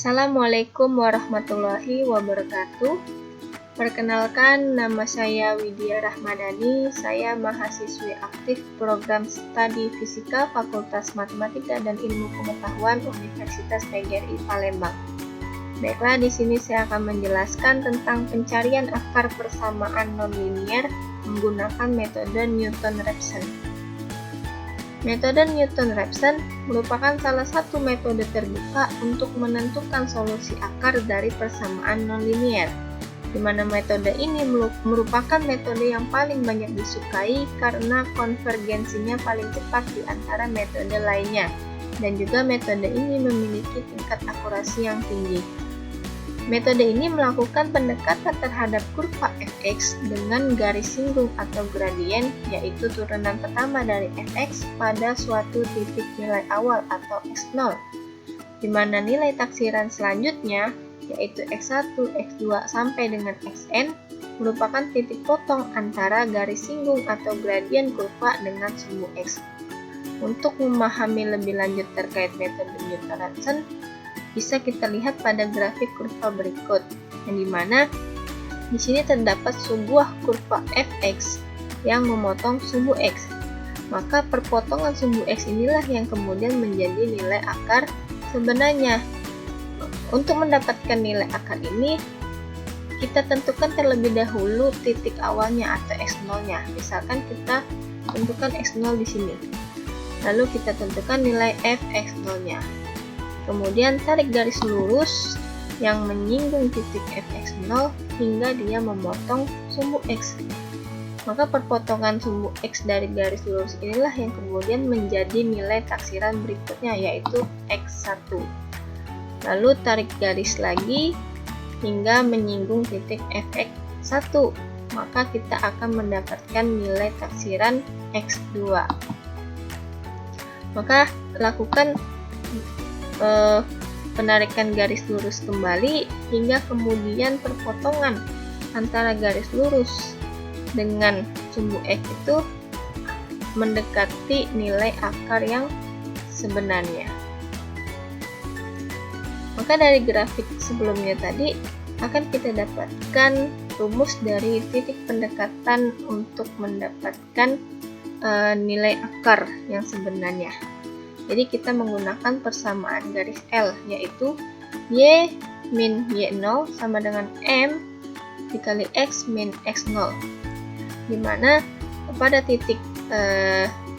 Assalamualaikum warahmatullahi wabarakatuh. Perkenalkan, nama saya Widya Rahmadani. Saya mahasiswi aktif program studi fisika Fakultas Matematika dan Ilmu Pengetahuan Universitas PGRI Palembang. Baiklah, di sini saya akan menjelaskan tentang pencarian akar persamaan nonlinier menggunakan metode Newton-Raphson. Metode Newton-Raphson merupakan salah satu metode terbuka untuk menentukan solusi akar dari persamaan nonlinier, di mana metode ini merupakan metode yang paling banyak disukai karena konvergensinya paling cepat di antara metode lainnya, dan juga metode ini memiliki tingkat akurasi yang tinggi. Metode ini melakukan pendekatan terhadap kurva fx dengan garis singgung atau gradien, yaitu turunan pertama dari fx pada suatu titik nilai awal atau x0, di mana nilai taksiran selanjutnya, yaitu x1, x2 sampai dengan xn, merupakan titik potong antara garis singgung atau gradien kurva dengan sumbu x. Untuk memahami lebih lanjut terkait metode Newton-Raphson, bisa kita lihat pada grafik kurva berikut, yang dimana di sini terdapat sebuah kurva fx yang memotong sumbu x. Maka perpotongan sumbu x inilah yang kemudian menjadi nilai akar sebenarnya. Untuk mendapatkan nilai akar ini, kita tentukan terlebih dahulu titik awalnya atau x0-nya. Misalkan kita tentukan x0 di sini. Lalu kita tentukan nilai fx0-nya. Kemudian tarik garis lurus yang menyinggung titik fx0 hingga dia memotong sumbu x. Maka perpotongan sumbu x dari garis lurus inilah yang kemudian menjadi nilai taksiran berikutnya, yaitu x1. Lalu tarik garis lagi hingga menyinggung titik fx1, maka kita akan mendapatkan nilai taksiran x2. Maka lakukan penarikan garis lurus kembali hingga kemudian perpotongan antara garis lurus dengan sumbu x itu mendekati nilai akar yang sebenarnya. Maka dari grafik sebelumnya tadi akan kita dapatkan rumus dari titik pendekatan untuk mendapatkan nilai akar yang sebenarnya. Jadi kita menggunakan persamaan garis L, yaitu Y min Y0 sama dengan M dikali X min X0, dimana pada titik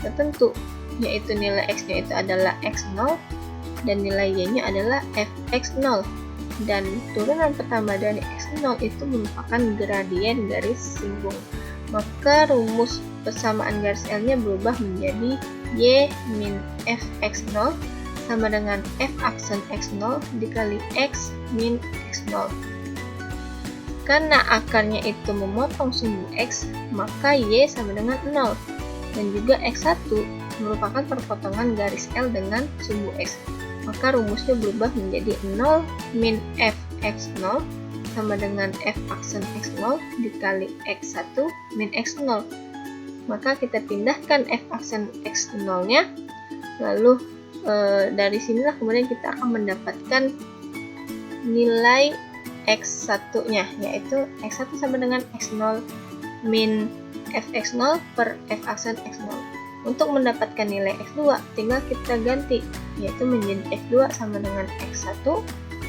tertentu, yaitu nilai X-nya itu adalah X0 dan nilai Y-nya adalah Fx0, dan turunan pertama dari X0 itu merupakan gradien garis singgung. Maka rumus persamaan garis L-nya berubah menjadi Y min Fx0 sama dengan F aksen X0 dikali X min X0. Karena akarnya itu memotong sumbu X, maka Y sama dengan 0. Dan juga X1 merupakan perpotongan garis L dengan sumbu X. Maka rumusnya berubah menjadi 0 min Fx0 sama dengan F aksen X0 dikali X1 min X0. Maka kita pindahkan F aksen X0-nya, lalu dari sinilah kemudian kita akan mendapatkan nilai X1-nya, yaitu X1 sama dengan X0 min Fx0 per F aksen X0. Untuk mendapatkan nilai X2, tinggal kita ganti, yaitu menjadi X2 sama dengan X1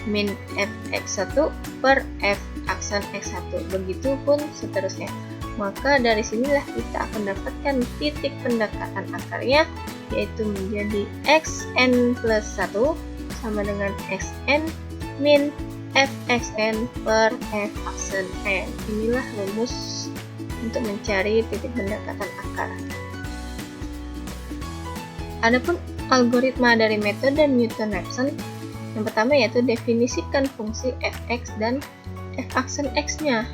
min Fx1 per F aksen X1. Begitupun seterusnya. Maka dari sinilah kita akan dapatkan titik pendekatan akarnya, yaitu menjadi xn plus 1 sama dengan xn min fxn per f aksen n. Inilah rumus untuk mencari titik pendekatan akar. Adapun algoritma dari metode Newton-Raphson, yang pertama yaitu definisikan fungsi fx dan f aksen x-nya.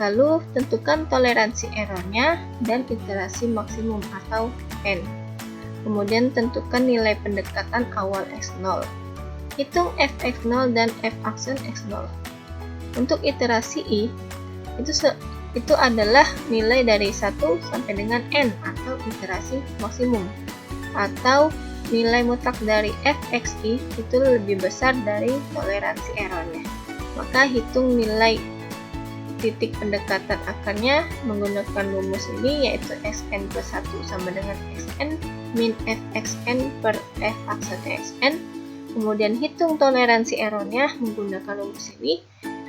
Lalu tentukan toleransi errornya dan iterasi maksimum atau n. Kemudian tentukan nilai pendekatan awal x0. Hitung fx0 dan f aksen x0. Untuk iterasi i, itu adalah nilai dari 1 sampai dengan n atau iterasi maksimum. Atau nilai mutlak dari fxi itu lebih besar dari toleransi errornya. Maka hitung nilai titik pendekatan akarnya menggunakan rumus ini, yaitu xn plus 1 sama dengan xn min fxn per f paksa xn. Kemudian hitung toleransi errornya menggunakan rumus ini,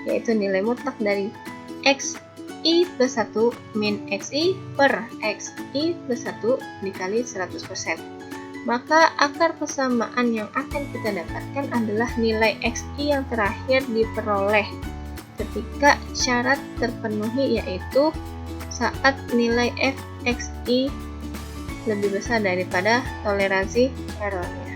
yaitu nilai mutlak dari xi plus 1 min xi per xi plus 1 dikali 100%. Maka akar persamaan yang akan kita dapatkan adalah nilai xi yang terakhir diperoleh ketika syarat terpenuhi, yaitu saat nilai fxi lebih besar daripada toleransi errornya.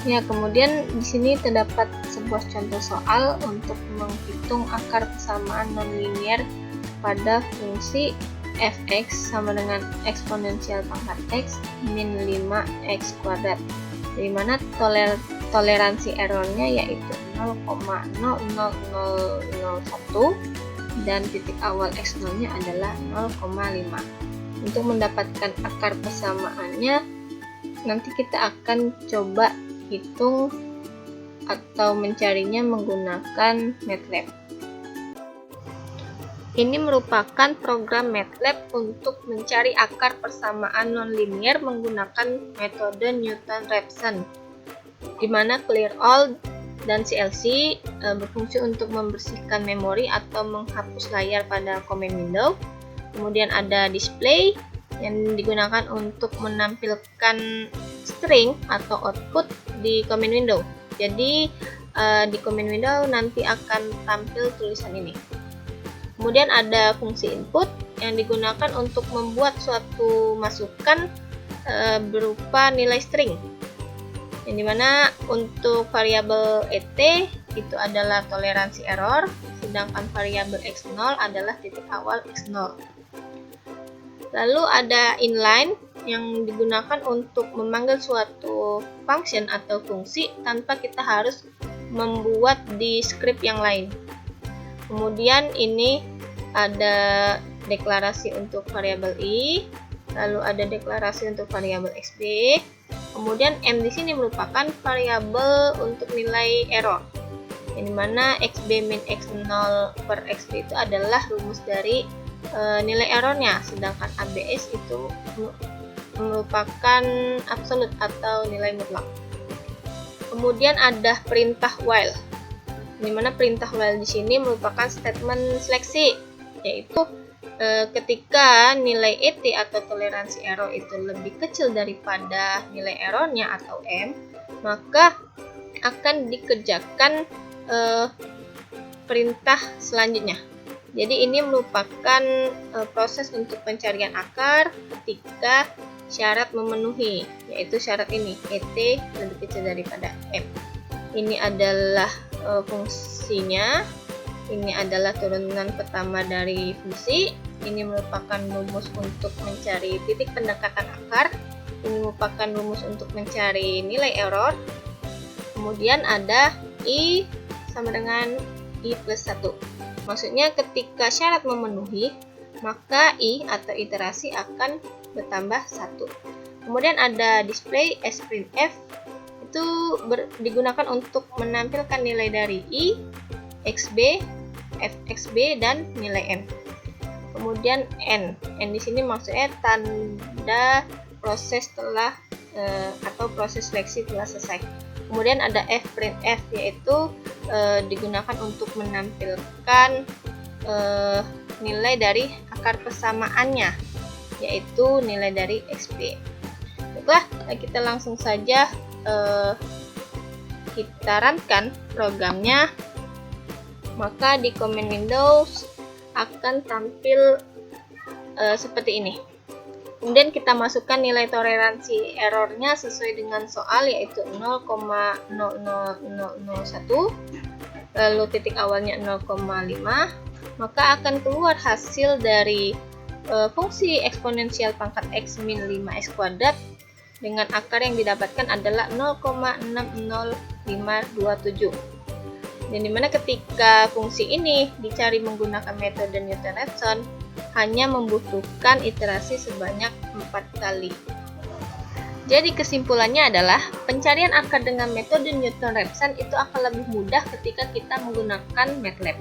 Ya, kemudian di sini terdapat sebuah contoh soal untuk menghitung akar persamaan nonlinier pada fungsi fx sama dengan eksponensial pangkat x min 5x kuadrat, di mana toleransi errornya yaitu 0,00001 dan titik awal x0 nya adalah 0,5. Untuk mendapatkan akar persamaannya, nanti kita akan coba hitung atau mencarinya menggunakan MATLAB. Ini merupakan program MATLAB untuk mencari akar persamaan nonlinier menggunakan metode Newton-Raphson, di mana clear all dan CLC berfungsi untuk membersihkan memori atau menghapus layar pada command window. Kemudian ada display yang digunakan untuk menampilkan string atau output di command window. Jadi di command window nanti akan tampil tulisan ini. Kemudian ada fungsi input yang digunakan untuk membuat suatu masukan berupa nilai string, yang dimana untuk variabel et itu adalah toleransi error, sedangkan variabel x0 adalah titik awal x0. Lalu ada inline yang digunakan untuk memanggil suatu function atau fungsi tanpa kita harus membuat di script yang lain. Kemudian ini ada deklarasi untuk variabel i, lalu ada deklarasi untuk variabel xb. Kemudian m di sini merupakan variabel untuk nilai error, yang dimana xb min x0 per xb itu adalah rumus dari nilai errornya, sedangkan abs itu merupakan absolut atau nilai mutlak. Kemudian ada perintah while, dimana perintah while di sini merupakan statement seleksi, yaitu ketika nilai et atau toleransi error itu lebih kecil daripada nilai errornya atau m, maka akan dikerjakan perintah selanjutnya. Jadi ini merupakan proses untuk pencarian akar ketika syarat memenuhi, yaitu syarat ini, et lebih kecil daripada m. Ini adalah fungsinya, ini adalah turunan pertama dari fungsi, ini merupakan rumus untuk mencari titik pendekatan akar, ini merupakan rumus untuk mencari nilai error. Kemudian ada i sama dengan i plus 1. Maksudnya ketika syarat memenuhi, maka i atau iterasi akan bertambah 1. Kemudian ada display sprintf, itu digunakan untuk menampilkan nilai dari i, xb, fxb, dan nilai m. Kemudian n di sini maksudnya tanda proses telah atau proses seleksi telah selesai. Kemudian ada fprintf, yaitu digunakan untuk menampilkan nilai dari akar persamaannya, yaitu nilai dari xb. Baiklah, kita langsung saja kita runkan programnya. Maka di command Windows akan tampil seperti ini. Kemudian kita masukkan nilai toleransi errornya sesuai dengan soal, yaitu 0,00001, lalu titik awalnya 0,5, maka akan keluar hasil dari fungsi eksponensial pangkat x min 5x kuadrat dengan akar yang didapatkan adalah 0,60527. Dan dimana ketika fungsi ini dicari menggunakan metode Newton-Raphson, hanya membutuhkan iterasi sebanyak 4 kali. Jadi kesimpulannya adalah pencarian akar dengan metode Newton-Raphson itu akan lebih mudah ketika kita menggunakan MATLAB.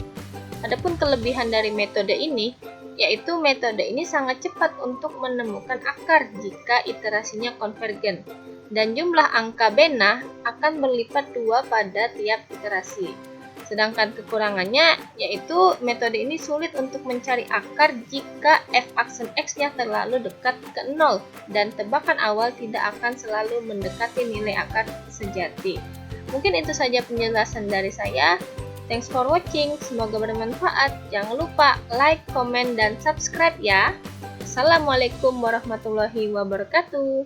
Adapun kelebihan dari metode ini, yaitu metode ini sangat cepat untuk menemukan akar jika iterasinya konvergen, dan jumlah angka bena akan berlipat 2 pada tiap iterasi. Sedangkan kekurangannya yaitu metode ini sulit untuk mencari akar jika f(aksen x)-nya terlalu dekat ke 0 dan tebakan awal tidak akan selalu mendekati nilai akar sejati. Mungkin itu saja penjelasan dari saya. Thanks for watching, semoga bermanfaat. Jangan lupa like, komen, dan subscribe ya. Assalamualaikum warahmatullahi wabarakatuh.